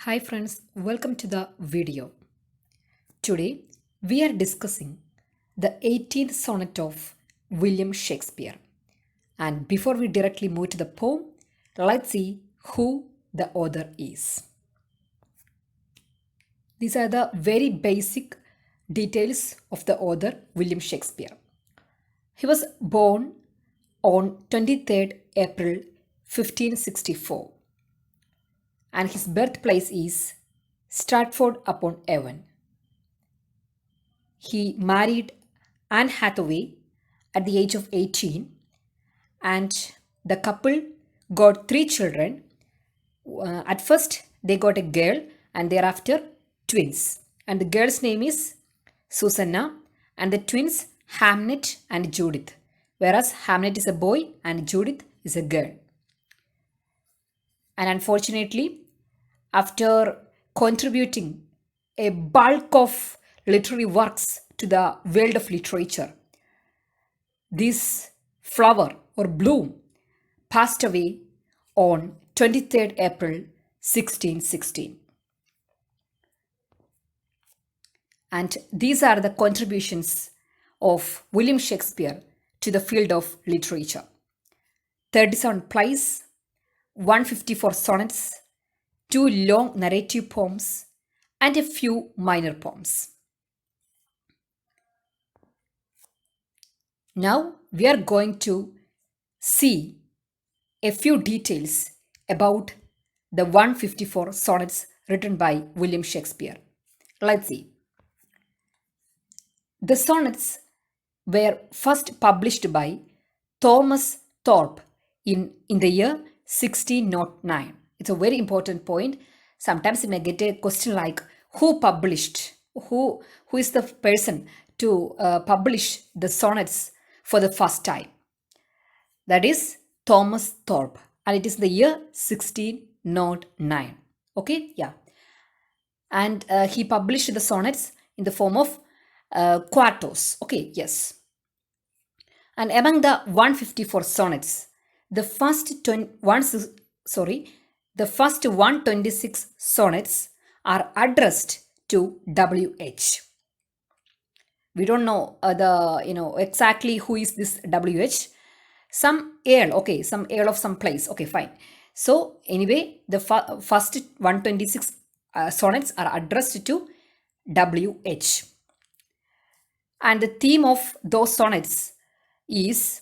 Hi friends, welcome to the video. Today we are discussing the 18th sonnet of William Shakespeare. And before we directly move to the poem, let's see who the author is. These are the very basic details of the author William Shakespeare. He was born on 23rd April 1564 and his birthplace is Stratford upon Avon. He married Anne Hathaway at the age of 18 and the couple got three children. At first, they got a girl and thereafter twins. And the girl's name is Susanna and the twins Hamnet and Judith. Whereas Hamnet is a boy and Judith is a girl. And unfortunately, after contributing a bulk of literary works to the world of literature, this flower or bloom passed away on 23rd April 1616. And these are the contributions of William Shakespeare to the field of literature: 37 plays, 154 sonnets, 2 long narrative poems, and a few minor poems. Now we are going to see a few details about the 154 sonnets written by William Shakespeare. Let's see. The sonnets were first published by Thomas Thorpe in the year 1609. It's a very important point. Sometimes you may get a question like who published, who is the person to publish the sonnets for the first time. That is Thomas Thorpe, and it is the year 1609. Okay, yeah. And he published the sonnets in the form of quartos. Okay, yes. And among the 154 sonnets, the first 126 sonnets are addressed to WH. We don't know exactly who is this WH. Some earl of some place. Okay, fine. So anyway, the first 126 sonnets are addressed to WH. And the theme of those sonnets is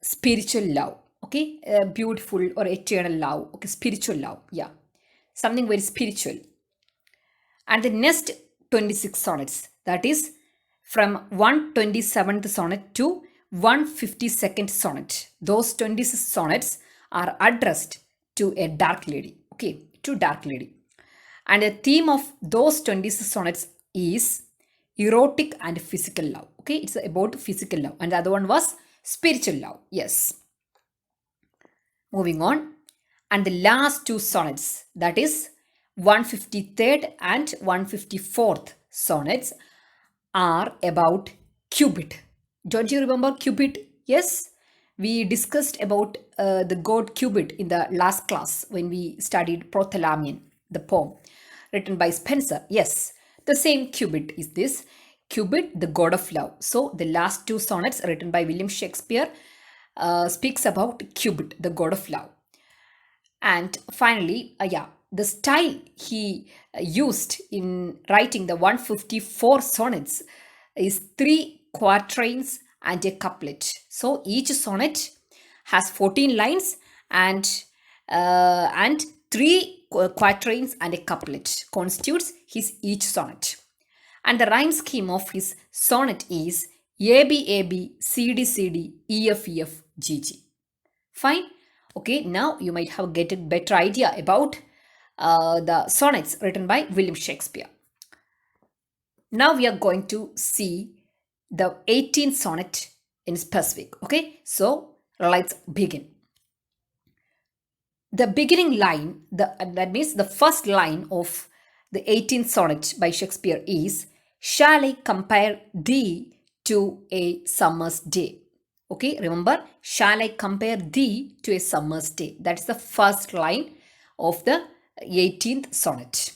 spiritual love. Okay, beautiful or eternal love. Okay, spiritual love. Yeah, something very spiritual. And the next 26 sonnets, that is from 127th sonnet to 152nd sonnet, those 26 sonnets are addressed to a dark lady. Okay, to dark lady. And the theme of those 26 sonnets is erotic and physical love. Okay, it's about physical love. And the other one was spiritual love. Yes. Moving on. And the last two sonnets, that is 153rd and 154th sonnets, are about Cupid. Don't you remember Cupid? Yes, we discussed about the god Cupid in the last class when we studied Prothalamion, the poem written by Spenser. Yes, the same Cupid is this. Cupid, the god of love. So the last two sonnets written by William Shakespeare speaks about Cupid, the god of love. And finally, the style he used in writing the 154 sonnets is 3 quatrains and a couplet. So each sonnet has 14 lines and 3 quatrains and a couplet constitutes his each sonnet. And the rhyme scheme of his sonnet is AB AB CD CD EF EF GG. Fine. Okay, now you might have get a better idea about the sonnets written by William Shakespeare. Now we are going to see the 18th sonnet in specific. Okay, so let's begin. The beginning line, that means the first line of the 18th sonnet by Shakespeare is, "Shall I compare thee to a summer's day?" Okay, remember, shall I compare thee to a summer's day? That's the first line of the 18th sonnet.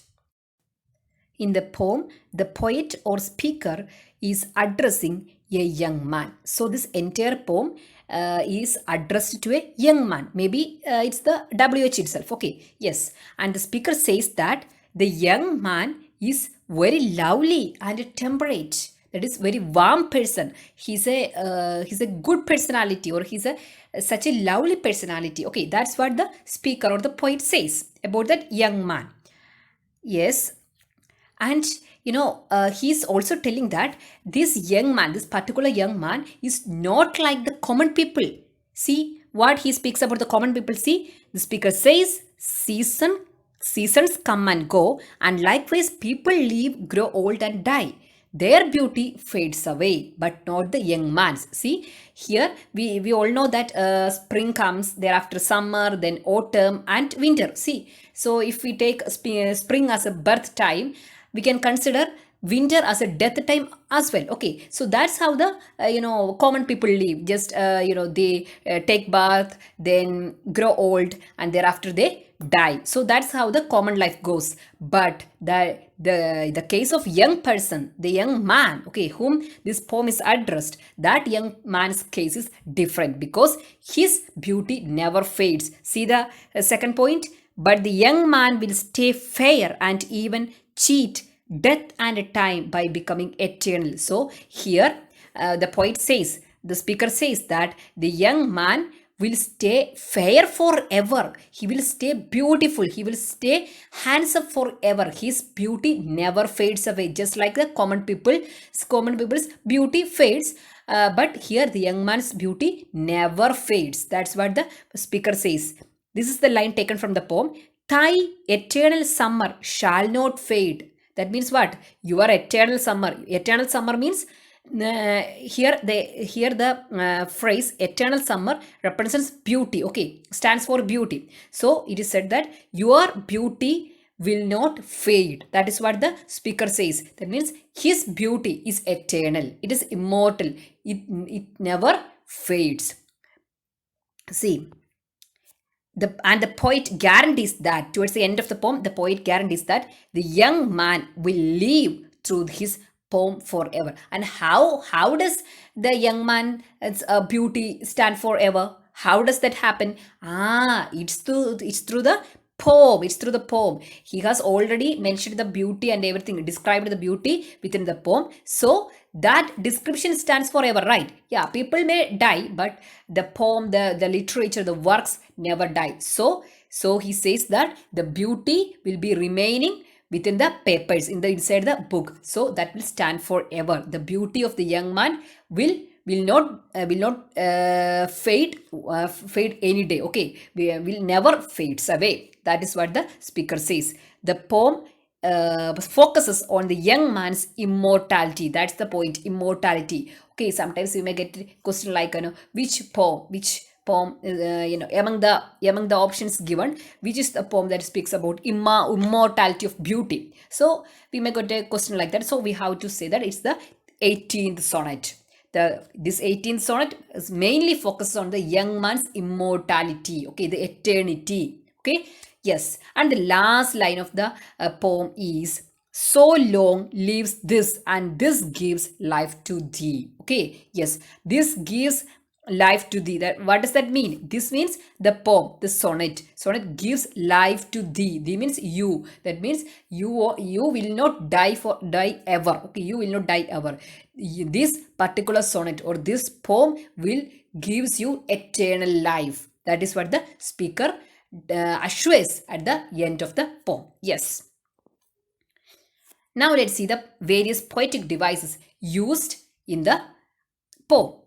In the poem, the poet or speaker is addressing a young man. So, this entire poem is addressed to a young man. Maybe it's the WH itself. Okay, yes. And the speaker says that the young man is very lovely and temperate. That is very warm person. He's a good personality, or he's a such a lovely personality. Okay, that's what the speaker or the poet says about that young man. Yes, and he's also telling that this particular young man is not like the common people. See what he speaks about the common people. See, the speaker says seasons come and go, and likewise people live, grow old and die. Their beauty fades away, but not the young man's. See, here we all know that spring comes, thereafter summer, then autumn and winter. See, so if we take spring as a birth time, we can consider winter as a death time as well. Okay, so that's how the common people live. Just they take bath, then grow old, and thereafter they die. So that's how the common life goes. But the case of young person, the young man, okay, whom this poem is addressed, that young man's case is different, because his beauty never fades. See the second point. But the young man will stay fair and even cheat death and time by becoming eternal. So here the poet says, the speaker says that the young man will stay fair forever. He will stay beautiful. He will stay handsome forever. His beauty never fades away. Just like the common people's beauty fades. But here the young man's beauty never fades. That's what the speaker says. This is the line taken from the poem. Thy eternal summer shall not fade. That means what? Your eternal summer. Eternal summer means here the phrase eternal summer represents beauty. Okay, stands for beauty. So it is said that your beauty will not fade. That is what the speaker says. That means his beauty is eternal. It is immortal. It never fades. See, the poet guarantees that towards the end of the poem, the poet guarantees that the young man will live through his poem forever. And how does the young man's beauty stand forever? How does that happen? It's through the poem. It's through the poem. He has already mentioned the beauty and everything, described the beauty within the poem. So that description stands forever, right? Yeah, people may die, but the poem, the literature, the works never die. So he says that the beauty will be remaining within the papers, inside the book. So that will stand forever. The beauty of the young man will not fade any day. Okay, will never fades away. That is what the speaker says. The poem focuses on the young man's immortality. That's the point, immortality. Okay, sometimes you may get a question like, which poem among the options given, which is the poem that speaks about immortality of beauty. So we may get a question like that. So we have to say that it's the 18th sonnet. This 18th sonnet is mainly focused on the young man's immortality. Okay, the eternity. Okay, yes. And the last line of the poem is, so long lives this, and this gives life to thee. Okay, yes, this gives life to thee. That, what does that mean? This means the poem, the sonnet gives life to thee. Thee means you. That means you will not die ever. Okay, you will not die ever. This particular sonnet or this poem will gives you eternal life. That is what the speaker assures at the end of the poem. Yes. Now let's see the various poetic devices used in the poem.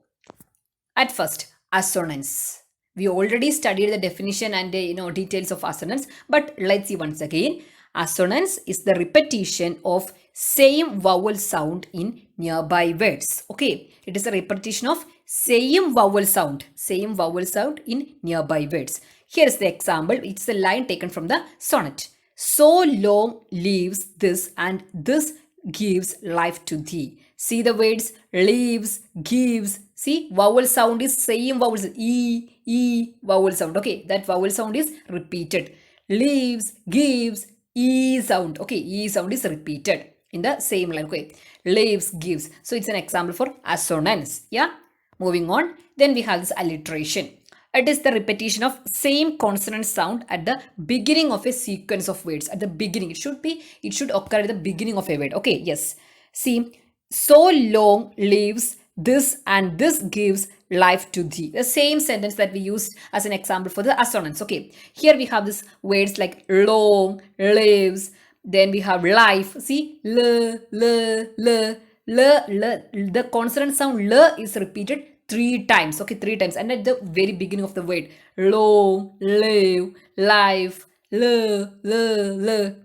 At first, assonance. We already studied the definition and details of assonance, but let's see once again. Assonance is the repetition of same vowel sound in nearby words. Okay, it is a repetition of same vowel sound in nearby words. Here is the example. It's a line taken from the sonnet. So long lives this, and this gives life to thee. See the words lives, gives. See, vowel sound is same vowels. E vowel sound. Okay, that vowel sound is repeated. leaves, gives, E sound. Okay, E sound is repeated in the same line. Okay, leaves, gives. So it's an example for assonance. Yeah. Moving on. Then we have this alliteration. It is the repetition of same consonant sound at the beginning of a sequence of words. At the beginning, it should occur at the beginning of a word. Okay, yes. See, so long lives this and this gives life to thee. The same sentence that we used as an example for the assonance. Okay, here we have these words like long, lives, then we have life. See, the consonant sound l is repeated 3 times. Okay, 3 times, and at the very beginning of the word, long, live, life,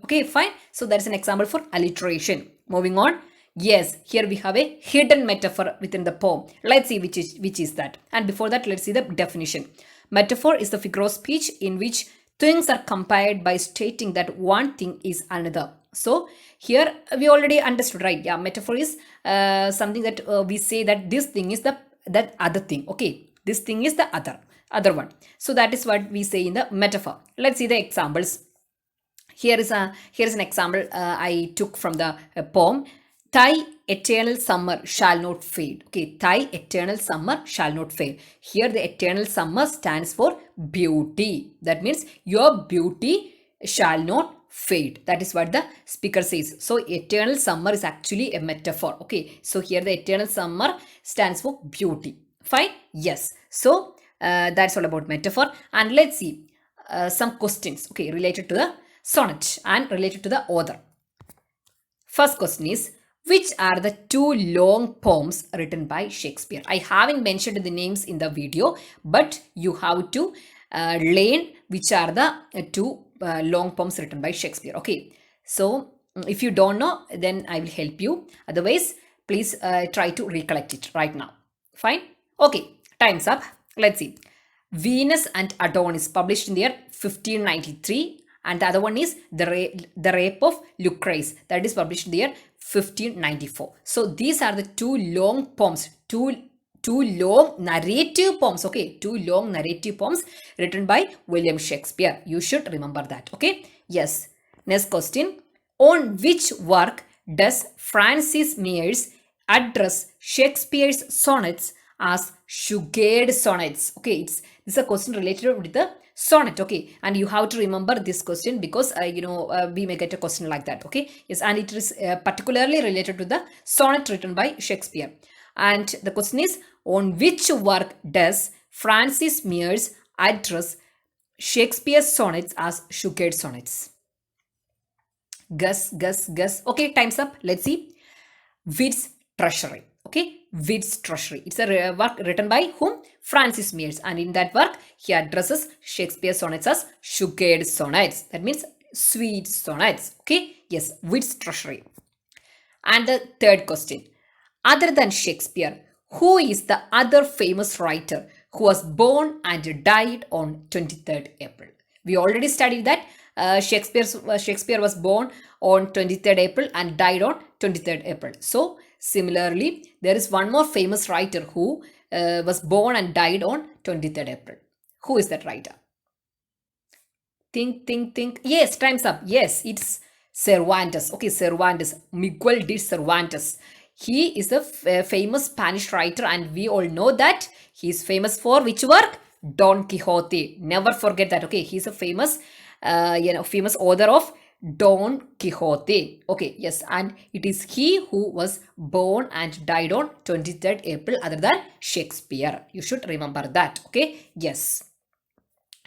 okay, fine. So that's an example for alliteration. Moving on. Yes, here we have a hidden metaphor within the poem. Let's see which is that. And before that, let's see the definition. Metaphor is the figure of speech in which things are compared by stating that one thing is another. So here we already understood, right? Yeah, metaphor is something that we say that this thing is that other thing. Okay, this thing is the other one. So that is what we say in the metaphor. Let's see the examples. Here is an example I took from the poem. Thy eternal summer shall not fade. Okay, thy eternal summer shall not fade. Here the eternal summer stands for beauty. That means your beauty shall not fade. That is what the speaker says. So eternal summer is actually a metaphor. Okay, so here the eternal summer stands for beauty. Fine? Yes. So that's all about metaphor. And let's see some questions, okay, related to the sonnet and related to the author. First question is, which are the 2 long poems written by Shakespeare? I haven't mentioned the names in the video, but you have to learn which are the 2 long poems written by Shakespeare. Okay, so if you don't know, then I will help you. Otherwise, please try to recollect it right now. Fine? Okay, time's up. Let's see. Venus and Adonis, published in the year 1593, and the other one is the Rape of Lucrece, that is published in the year 1594. So these are the 2 long poems, two long narrative poems. Okay, 2 long narrative poems written by William Shakespeare. You should remember that. Okay, yes. Next question. On which work does Francis Mears address Shakespeare's sonnets as sugared sonnets? Okay, this is a question related with the sonnet. Okay, and you have to remember this question because we may get a question like that. Okay, yes, and it is particularly related to the sonnet written by Shakespeare. And the question is, on which work does Francis Mears address Shakespeare's sonnets as sugared sonnets? Guess. Okay, time's up. Let's see. Wit's Treasury. Okay, Wit's Treasury. It's a work written by whom? Francis Mears. And in that work, he addresses Shakespeare's sonnets as sugared sonnets. That means sweet sonnets. Okay, yes, Wit's Treasury. And the third question. Other than Shakespeare, who is the other famous writer who was born and died on 23rd April? We already studied that Shakespeare was born on 23rd April and died on 23rd April. So similarly, there is one more famous writer who was born and died on 23rd April. Who is that writer? Think. Yes, time's up. Yes, it's Cervantes. Okay, Cervantes. Miguel de Cervantes. He is a famous Spanish writer, and we all know that he is famous for which work? Don Quixote. Never forget that. Okay, he's a famous famous author of Don Quixote. Okay, yes, and it is he who was born and died on 23rd April other than Shakespeare. You should remember that. Okay, yes.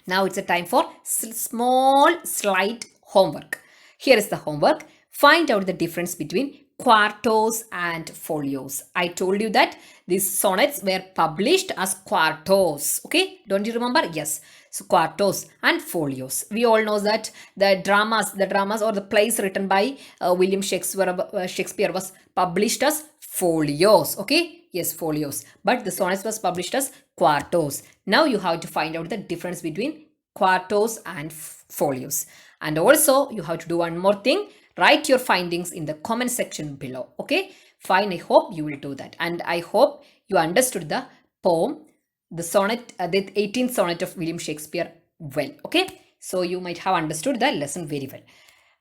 Now it's a time for small slight homework. Here is the homework. Find out the difference between quartos and folios. I told you that these sonnets were published as quartos. Okay, don't you remember? Yes. So quartos and folios. We all know that the dramas or the plays written by William Shakespeare was published as folios. Okay, yes, folios. But the sonnets was published as quartos. Now you have to find out the difference between quartos and folios. And also you have to do one more thing. Write your findings in the comment section below. Okay, fine. I hope you will do that. And I hope you understood the poem, the sonnet, the 18th sonnet of William Shakespeare well. Okay, So you might have understood the lesson very well.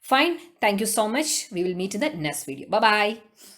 Fine. Thank you so much. We will meet in the next video. Bye bye.